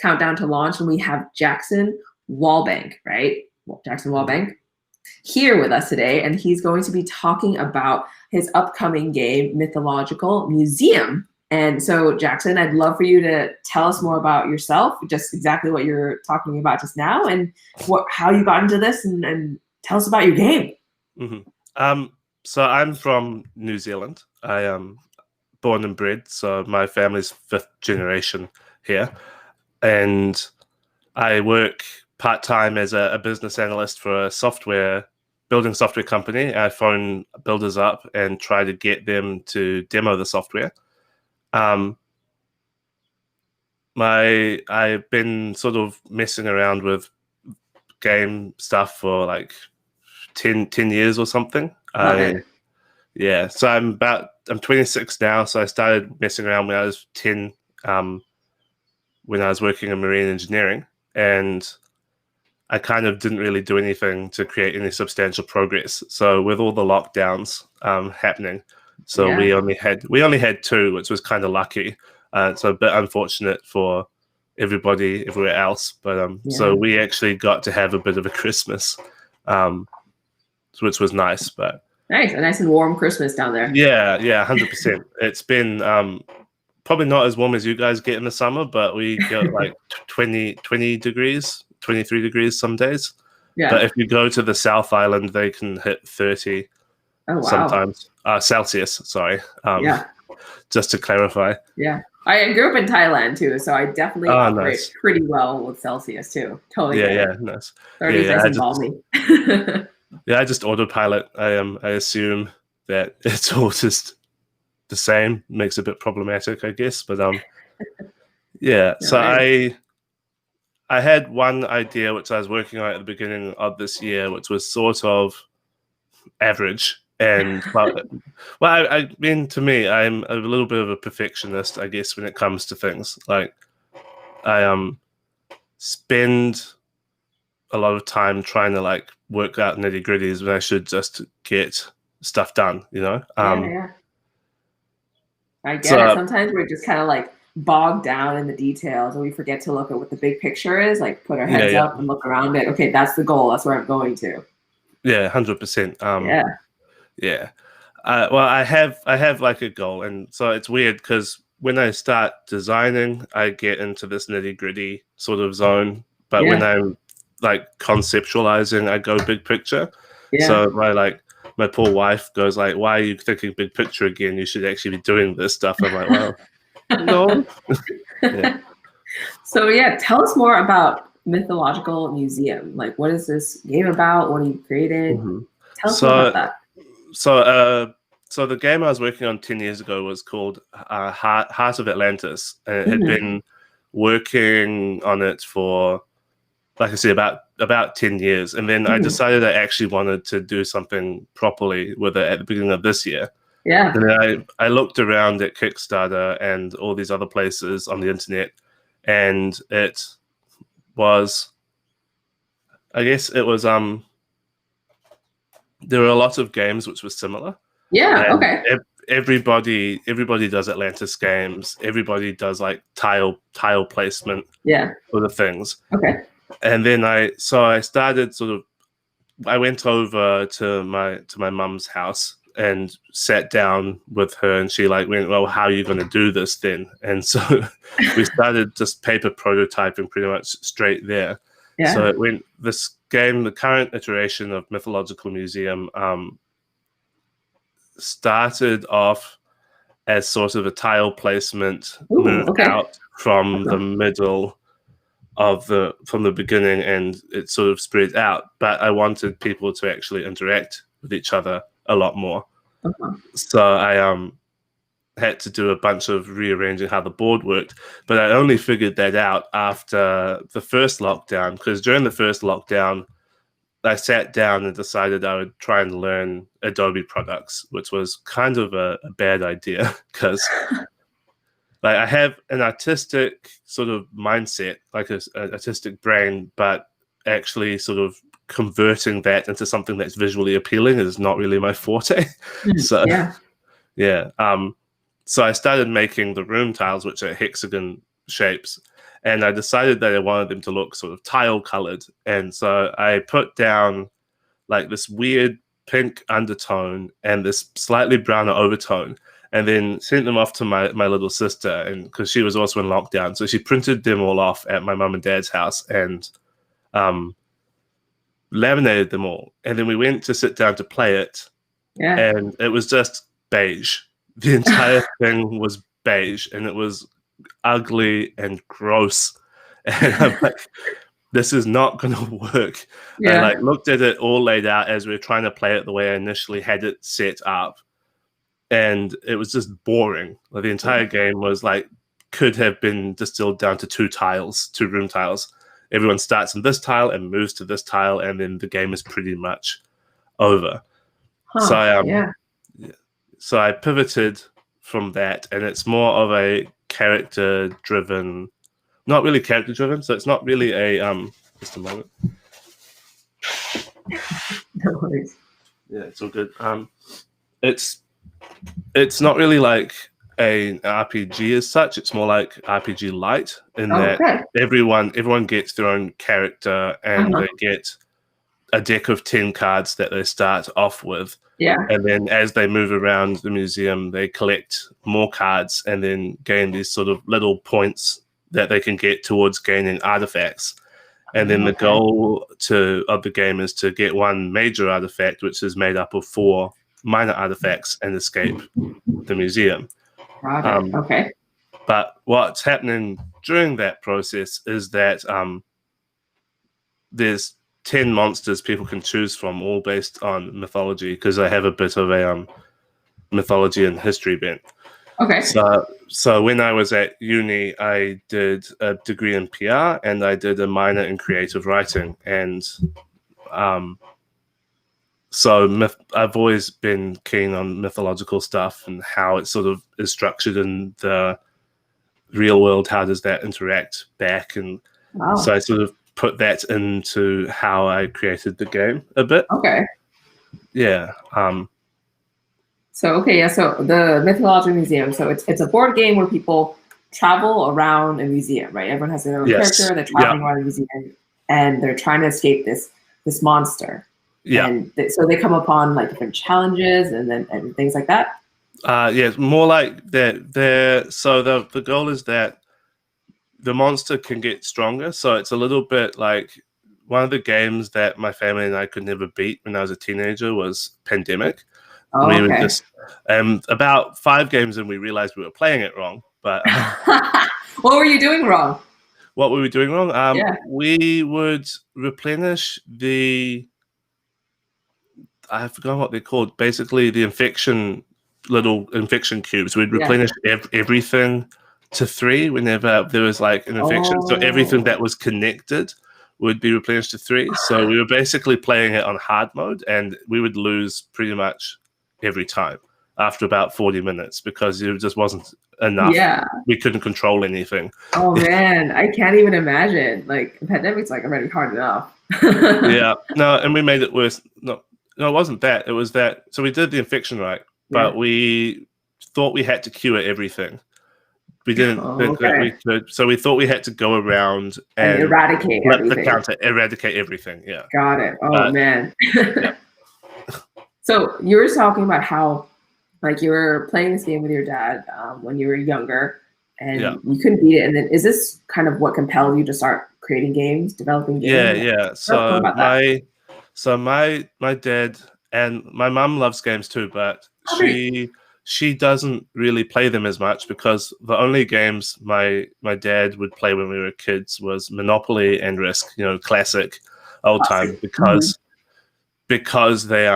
countdown to launch, and we have Jaksone Wallbank, right? Well, Jaksone Wallbank here with us today, and he's going to be talking about his upcoming game, Mythological Museum. And so, Jaksone, I'd love for you to tell us more about yourself, just exactly what you're talking about just now, and how you got into this, and tell us about your game. So I'm from New Zealand. I am born and bred, so my family's 5th generation here. And I work part-time as a business analyst for a building software company. I phone builders up and try to get them to demo the software. I've been sort of messing around with game stuff for like 10 years or something. Yeah, so I'm 26 now, so I started messing around when I was 10, when I was working in marine engineering, and I kind of didn't really do anything to create any substantial progress. So with all the lockdowns happening, so we only had 2, which was kind of lucky. So a bit unfortunate for everybody everywhere else, but so we actually got to have a bit of a Christmas, which was nice. But nice, a nice and warm Christmas down there. Yeah, 100%. It's been probably not as warm as you guys get in the summer, but we get like 20 degrees, 23 degrees some days. Yeah. But if you go to the South Island, they can hit 30 sometimes. Celsius, sorry. Just to clarify. Yeah. I grew up in Thailand too, so I definitely operate pretty well with Celsius too. Totally. Yeah, nice. 30 is nice and balmy. Yeah, I just autopilot. I assume that it's all just the same. Makes it a bit problematic, I guess. But yeah. So I had one idea which I was working on at the beginning of this year, which was sort of average. And I mean, to me, I'm a little bit of a perfectionist, I guess, when it comes to things. Like I spend a lot of time trying to like work out nitty gritties when I should just get stuff done, you know? I get it. Sometimes we're just kind of like bogged down in the details and we forget to look at what the big picture is, like put our heads up and look around it. Okay, that's the goal. That's where I'm going to. Yeah, 100%. Yeah. Well, I have like a goal, and so it's weird because when I start designing, I get into this nitty gritty sort of zone. But when I'm like conceptualizing, I go big picture. So my poor wife goes like, "Why are you thinking big picture again? You should actually be doing this stuff." I'm like, "Well, no." So tell us more about Mythological Museum. Like, what is this game about? What are you created? Tell us more about that. So the game I was working on 10 years ago was called Heart of Atlantis, and it had been working on it for, like I said, about 10 years. And then I decided I actually wanted to do something properly with it at the beginning of this year. Yeah. And then I looked around at Kickstarter and all these other places on the internet, and it was, I guess it was, there were a lot of games which were similar. Yeah, Everybody does Atlantis games. Everybody does like tile placement. Yeah. For the things. Okay. And then I started I went over to my mum's house and sat down with her, and she like went, "Well, how are you going to do this then?" And so we started just paper prototyping pretty much straight there. Yeah. So it went, this game, the current iteration of Mythological Museum, started off as sort of a tile placement move out from the middle from the beginning, and it sort of spread out. But I wanted people to actually interact with each other a lot more. So I had to do a bunch of rearranging how the board worked, but I only figured that out after the first lockdown, because during the first lockdown, I sat down and decided I would try and learn Adobe products, which was kind of a bad idea because like I have an artistic sort of mindset, like an artistic brain, but actually sort of converting that into something that's visually appealing is not really my forte. So so I started making the room tiles, which are hexagon shapes, and I decided that I wanted them to look sort of tile colored, and so I put down like this weird pink undertone and this slightly browner overtone, and then sent them off to my little sister, and because she was also in lockdown, so she printed them all off at my mum and dad's house and laminated them all, and then we went to sit down to play it, and it was just beige. The entire thing was beige, and it was ugly and gross, and I'm like, this is not going to work. I like looked at it all laid out as we were trying to play it the way I initially had it set up, and it was just boring. Like, the entire game was like, could have been distilled down to two room tiles. Everyone starts in this tile and moves to this tile, and then the game is pretty much over. So I pivoted from that, and it's more of a character-driven, not really character-driven. So it's not really a just a moment. No worries. Yeah, it's all good. It's not really like an RPG as such. It's more like RPG light in that everyone gets their own character, and they get a deck of 10 cards that they start off with. And then as they move around the museum, they collect more cards and then gain these sort of little points that they can get towards gaining artifacts. And then the goal of the game is to get one major artifact, which is made up of 4 minor artifacts, and escape the museum. But what's happening during that process is that there's 10 monsters people can choose from, all based on mythology, because I have a bit of a mythology and history bent. So when I was at uni, I did a degree in PR, and I did a minor in creative writing. And so I've always been keen on mythological stuff and how it sort of is structured in the real world. How does that interact back? And so I sort of put that into how I created the game a bit. So the Mythological Museum. So it's a board game where people travel around a museum, right? Everyone has their own character. They're traveling around a museum, and they're trying to escape this monster. And so they come upon like different challenges and things like that. More like that. So the goal is that the monster can get stronger. So it's a little bit like one of the games that my family and I could never beat when I was a teenager was Pandemic. We were just about 5 games and we realized we were playing it wrong. But what were you doing wrong? What were we doing wrong? We would replenish I've forgotten what they're called. Basically, the little infection cubes. We'd replenish everything to 3 whenever there was like an infection. So everything that was connected would be replenished to 3. So we were basically playing it on hard mode, and we would lose pretty much every time after about 40 minutes because it just wasn't enough. We couldn't control anything. Oh man, I can't even imagine. Like, Pandemic's like already hard enough. No, and we made it worse. No, it wasn't that. It was that. So we did the infection right, but we thought we had to cure everything. We didn't think that we could. So we thought we had to go around and eradicate everything. The counter, eradicate everything. Yeah. Got it. Oh man. So you were talking about how, like, you were playing this game with your dad when you were younger, and you couldn't beat it. And then, is this kind of what compelled you to start creating games, developing games? Yeah. So my dad and my mum loves games too, but she doesn't really play them as much because the only games my dad would play when we were kids was Monopoly and Risk, classic old time, because they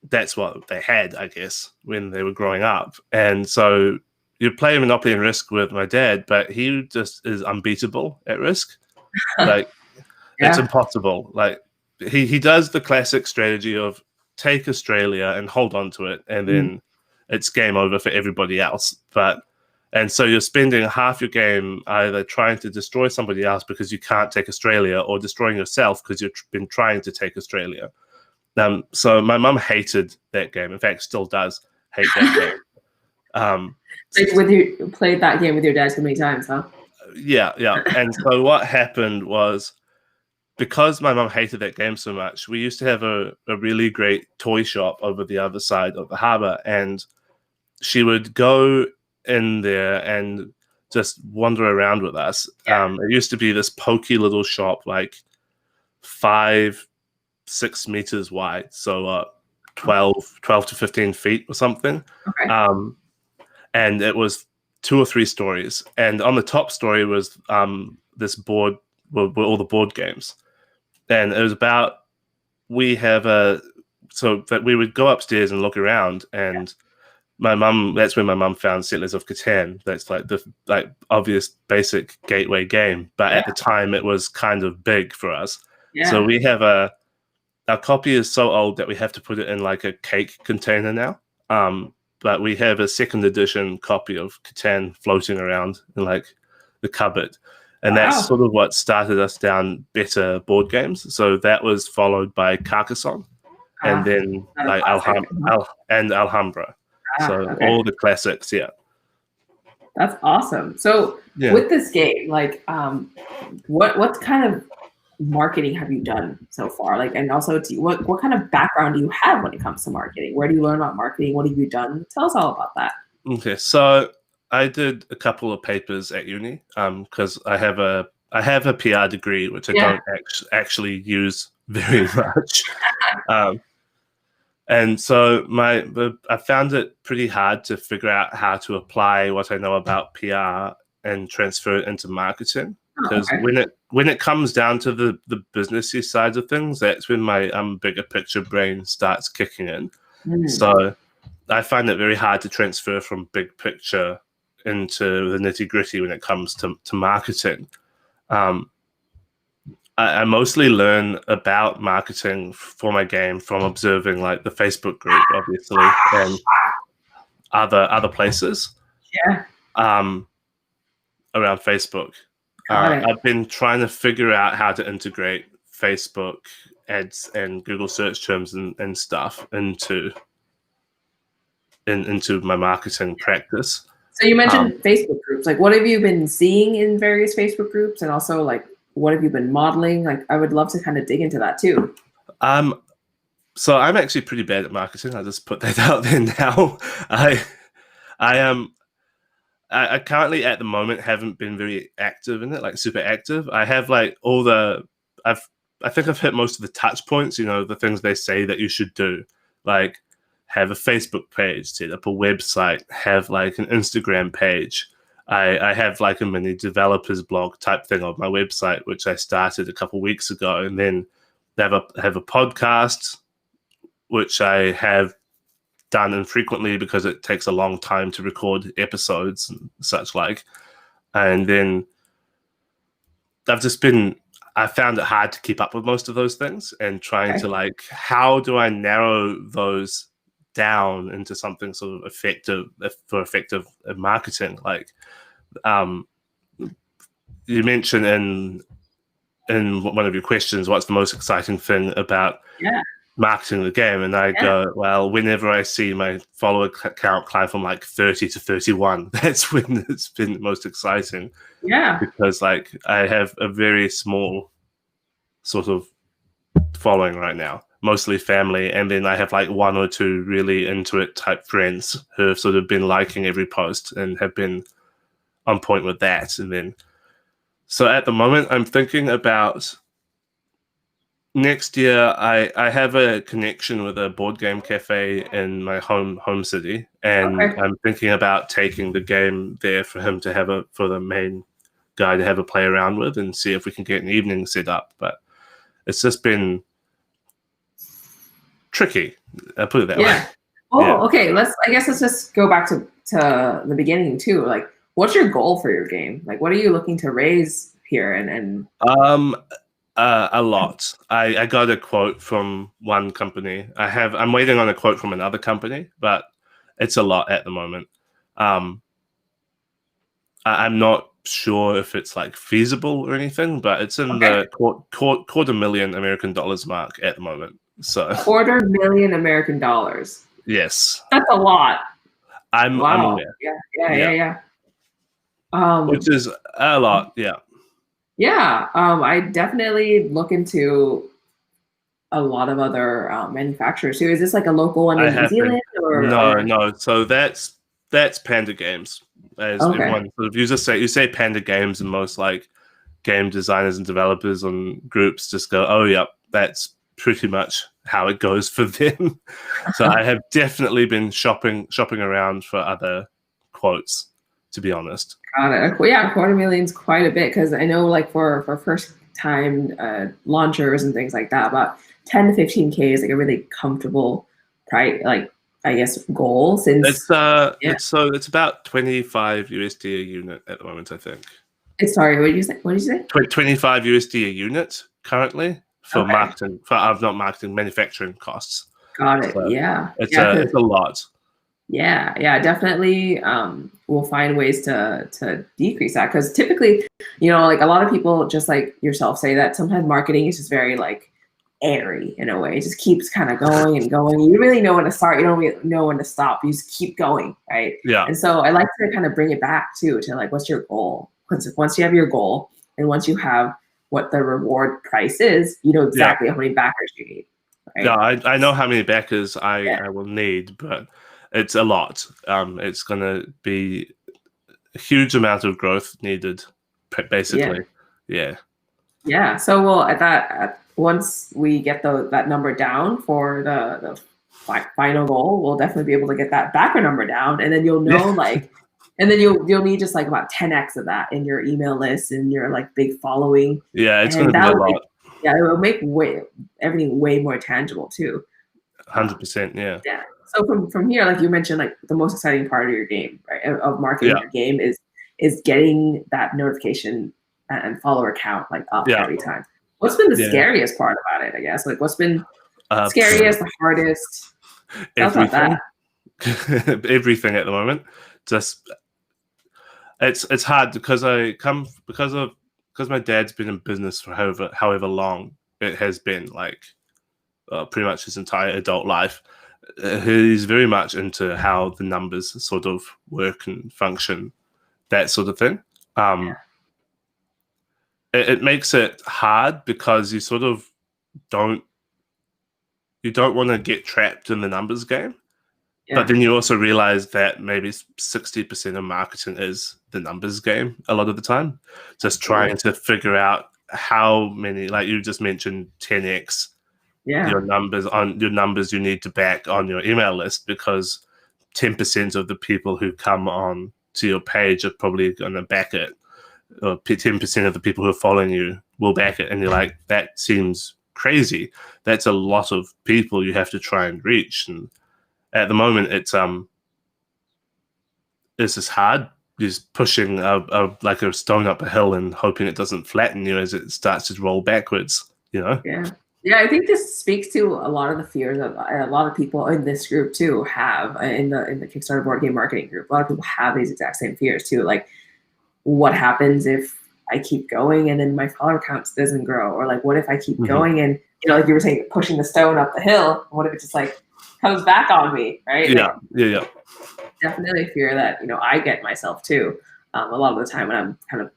that's what they had, I guess, when they were growing up. And so you play Monopoly and Risk with my dad, but he just is unbeatable at Risk. Like, it's impossible. Like, he does the classic strategy of take Australia and hold on to it, and then it's game over for everybody else. And so you're spending half your game either trying to destroy somebody else because you can't take Australia, or destroying yourself because you've been trying to take Australia. So my mum hated that game. In fact, still does hate that game. Like, you played that game with your dad so many times, huh? Yeah. And so what happened was, because my mum hated that game so much, we used to have a really great toy shop over the other side of the harbor, and she would go in there and just wander around with us. It used to be this pokey little shop, like 5-6 meters wide, so 12 to 15 feet or something. Okay. And it was 2 or 3 stories, and on the top story was this board were all the board games. And it was about, so that we would go upstairs and look around, and that's when my mum found Settlers of Catan. That's like the obvious basic gateway game, but at the time it was kind of big for us. So we have our copy is so old that we have to put it in like a cake container now. But we have a 2nd edition copy of Catan floating around in like the cupboard. And that's sort of what started us down better board games. So that was followed by Carcassonne, and then like Alhambra. All the classics, That's awesome. So with this game, like, what kind of marketing have you done so far? Like, and also, what kind of background do you have when it comes to marketing? Where do you learn about marketing? What have you done? Tell us all about that. Okay, so I did a couple of papers at uni because I have a PR degree, which I don't actually use very much. And so I found it pretty hard to figure out how to apply what I know about PR and transfer it into marketing. Because when it comes down to the businessy side of things, that's when my bigger picture brain starts kicking in. So I find it very hard to transfer from big picture into the nitty gritty when it comes to marketing. I mostly learn about marketing for my game from observing like the Facebook group, obviously, and other places. Around Facebook. I've been trying to figure out how to integrate Facebook ads and Google search terms and stuff into my marketing practice. So you mentioned Facebook groups. Like, what have you been seeing in various Facebook groups, and also like, what have you been modeling? Like, I would love to kind of dig into that too. So I'm actually pretty bad at marketing. I'll just put that out there now. I currently at the moment haven't been very active in it, like super active. I have like I think I've hit most of the touch points, the things they say that you should do, like have a Facebook page, set up a website, have like an Instagram page. I have like a mini developers blog type thing on my website, which I started a couple weeks ago, and then have a podcast, which I have done infrequently because it takes a long time to record episodes and such like. And then I found it hard to keep up with most of those things, and trying to like, how do I narrow those down into something sort of effective marketing? Like, you mentioned in one of your questions, what's the most exciting thing about marketing the game? And I go, well, whenever I see my follower count climb from like 30 to 31, that's when it's been the most exciting. Because like I have a very small sort of following right now, mostly family, and then I have like 1 or 2 really into it type friends who have sort of been liking every post and have been on point with that. And then so at the moment I'm thinking about next year. I have a connection with a board game cafe in my home city, and I'm thinking about taking the game there for him to for the main guy to have a play around with, and see if we can get an evening set up. But it's just been tricky. I'll put it that way. Okay. Let's just go back to the beginning too. Like, what's your goal for your game? Like, what are you looking to raise here? And a lot. I got a quote from one company. I'm waiting on a quote from another company, but it's a lot at the moment. I'm not sure if it's like feasible or anything, but it's in the $250,000 American dollars mark at the moment. So $250,000 American dollars. Yes, that's a lot. I'm aware. Yeah. Um, which is a lot. Yeah. yeah, I definitely look into a lot of other manufacturers too. Is this like a local one I in New have been. Zealand No, or no. So that's Panda Games. As okay? everyone sort of you say Panda Games, and most like game designers and developers and groups just go, "Oh, yeah, that's pretty much how it goes for them." So I have definitely been shopping around for other quotes, to be honest. Got it. Yeah, a quarter million's quite a bit because I know like for first time launchers and things like that, about 10 to 15K is like a really comfortable price, like I guess goal since yeah. It's about 25 USD a unit at the moment, I think. It's sorry, what did you say? What did you say? 25 USD a unit currently for Okay, marketing not marketing, manufacturing costs. got it. So Yeah, yeah, it's a lot. yeah, definitely. We'll find ways to decrease that because typically, you know, like a lot of people just like yourself say that sometimes marketing is just very like airy in a way. It just keeps kind of going and going. You really know when to start. You don't really know when to stop. You just keep going, right? Yeah. And so I like to kind of bring it back too to like, what's your goal? Because once you have your goal and once you have what the reward price is, you know exactly how many backers you need, Yeah, right? I know how many backers Yeah, I will need, but it's a lot. It's going to be a huge amount of growth needed, yeah. basically. Yeah. Yeah. So well, once we get that number down for the final goal, we'll definitely be able to get that backer number down, and then you'll Yeah. know like, and then you'll need just like about 10x of that in your email list and your like big following, Yeah, it's going and to be that a will make lot. yeah it will make everything way more tangible too. Um, 100%. Yeah. yeah. So from here, like you mentioned, like the most exciting part of your game, right, of marketing Yeah. your game is getting that notification and follower count like up Yeah. every time. What's been the Yeah. scariest part about it? I guess like what's been Uh, scariest, the hardest? Tell us about that. everything. Everything at the moment. Just it's hard because because my dad's been in business for however long it has been, like pretty much his entire adult life. He's very much into how the numbers sort of work and function, that sort of thing. Um, it makes it hard because don't you don't want to get trapped in the numbers game. But Yeah. then you also realize that maybe 60% of marketing is the numbers game a lot of the time. Just trying to figure out how many, like you just mentioned, 10x Yeah. your numbers you need to back on your email list, because 10% of the people who come on to your page are probably going to back it, or 10% of the people who are following you will back it. And you're like, that seems crazy. That's a lot of people you have to try and reach. And at the moment, it's just hard, just pushing like a stone up a hill and hoping it doesn't flatten you as it starts to roll backwards. You know? Yeah. Yeah, I think this speaks to a lot of the fears that a lot of people in this group too have in the Kickstarter board game marketing group. A lot of people have these exact same fears too. Like, what happens if I keep going and then my follower count doesn't grow? Or like, what if I keep going and, you know, like you were saying, pushing the stone up the hill, what if it just like comes back on me, right? Yeah, Like, yeah. definitely a fear that, you know, I get myself too. A lot of the time when I'm kind of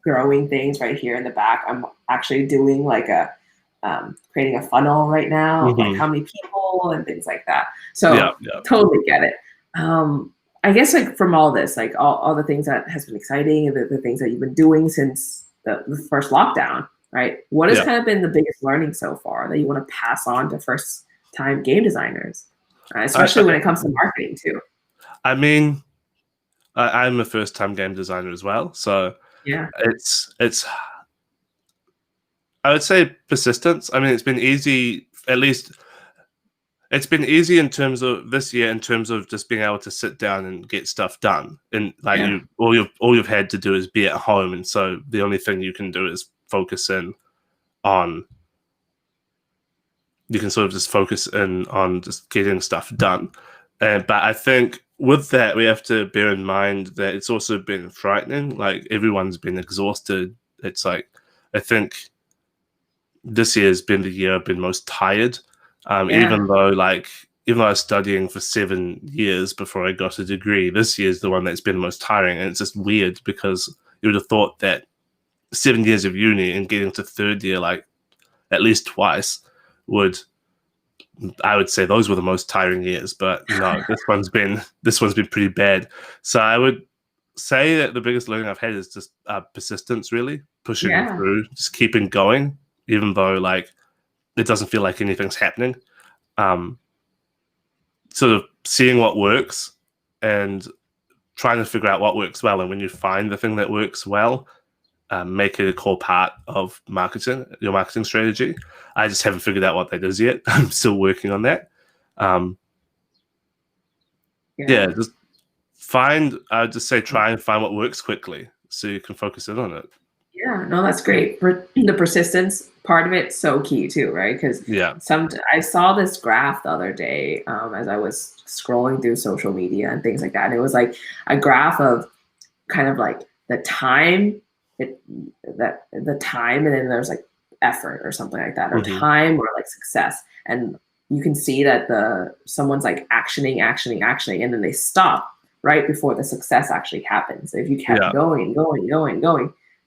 growing things right here in the back, I'm actually doing like creating a funnel right now of like how many people and things like that. So totally get it. I guess like from all this, like all the things that has been exciting and the things that you've been doing since the first lockdown, right? What has kind of been the biggest learning so far that you want to pass on to first time game designers, especially when it comes to marketing too? I mean, I'm a first time game designer as well. So yeah, it's I would say persistence. I mean, it's been easy, at least it's been easy in terms of this year, in terms of just being able to sit down and get stuff done. And like all you've had to do is be at home, and so the only thing you can do is focus in on. You can sort of just focus in on just getting stuff done. But I think with that, we have to bear in mind that it's also been frightening. Like, everyone's been exhausted. It's like, I think this year has been the year I've been most tired. Even though, like, even though I was studying for 7 years before I got a degree, this year is the one that's been the most tiring. And it's just weird because you would have thought that 7 years of uni and getting to third year, like at least twice, I would say those were the most tiring years. But no, this one's been pretty bad. So I would say that the biggest learning I've had is just persistence, really pushing through, just keeping going, even though like it doesn't feel like anything's happening. Sort of seeing what works and trying to figure out what works well. And when you find the thing that works well, make it a core part of your marketing strategy. I just haven't figured out what that is yet. I'm still working on that. Just I'd just say try and find what works quickly so you can focus in on it. Yeah, no, that's great. The persistence part of it's so key too, right? Because I saw this graph the other day as I was scrolling through social media and things like that. And it was like a graph of kind of like the time, and then there's like effort or something like that, or time or like success. And you can see that someone's like actioning, and then they stop right before the success actually happens. So if you kept going,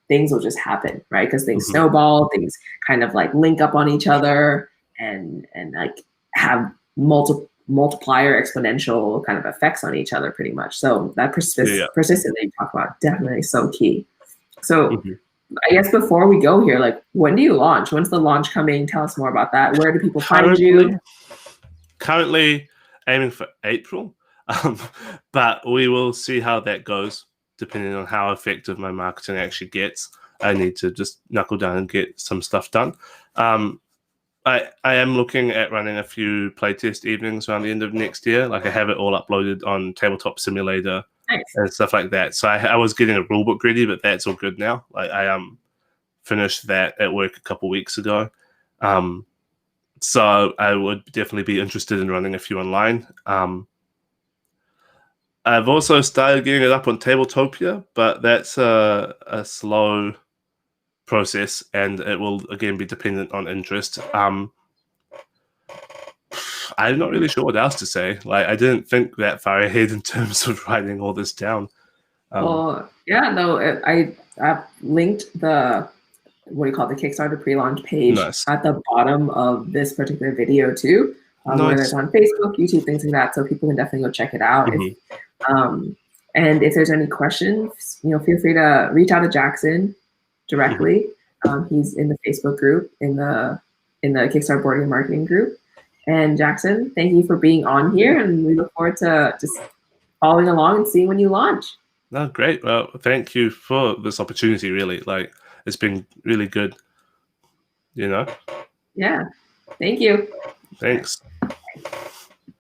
things will just happen, right? Because things snowball, things kind of like link up on each other and like have multiplier exponential kind of effects on each other pretty much. So that persistence that you talk about, definitely so key. So I guess before we go here, like when do you launch? When's the launch coming? Tell us more about that. Where do people find you? Currently aiming for April, but we will see how that goes. Depending on how effective my marketing actually gets, I need to just knuckle down and get some stuff done. I am looking at running a few playtest evenings around the end of next year. Like I have it all uploaded on Tabletop Simulator and stuff like that. So I was getting a rulebook ready, but that's all good now. Like I finished that at work a couple weeks ago. So I would definitely be interested in running a few online. I've also started getting it up on Tabletopia, but that's a slow process, and it will again be dependent on interest. I'm not really sure what else to say. Like I didn't think that far ahead in terms of writing all this down. I've linked the Kickstarter pre-launch page at the bottom of this particular video too. Whether it's on Facebook, YouTube, things like that, so people can definitely go check it out. And if there's any questions, feel free to reach out to Jackson directly. He's in the Facebook group, in the Kickstarter boarding and marketing group. And Jackson, thank you for being on here, and we look forward to just following along and seeing when you launch. No, great. Well, thank you for this opportunity. Really, like it's been really good. Yeah. Thank you. Thanks.